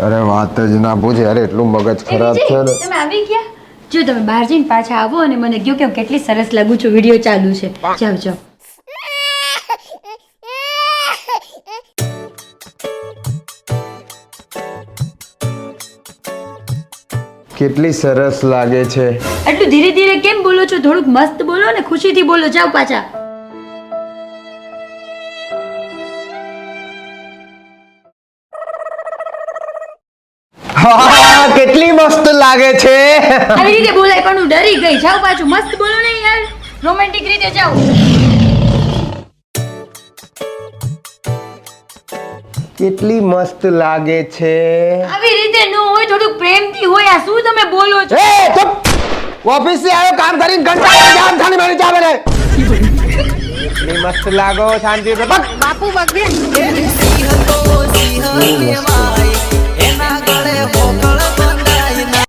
અરે વાત જ ના પૂછે યાર, એટલું મગજ ખરાબ છે ને. તમે આવી ગયા? જો તમે બહાર જઈને પાછા આવો અને મને કહો કે હું કેટલી સરસ લાગુ છું. વિડિયો ચાલુ છે. જાઓ જાઓ. કેટલી સરસ લાગે છે. આટલું ધીરે ધીરે કેમ બોલો છો? થોડુંક મસ્ત બોલો ને, ખુશીથી બોલો. જાઓ પાછા. હા, કેટલી મસ્ત લાગે છે. આવી રીતે બોલાય પણ હું ડરી ગઈ. જાઓ પાછું. મસ્ત બોલો ને યાર. રોમેન્ટિક રીતે જાઓ. કેટલી મસ્ત લાગે છે. આવી રીતે ન હોય, થોડુંક પ્રેમથી હોય. આ શું તમે બોલો છો? એ ચૂપ! ઓફિસ થી આવ્યો, કામ કરીને કંટાળો જામ થાની મારી ચા બને. કેટલી મસ્ત લાગો, શાંતિ. બાપુ બગડે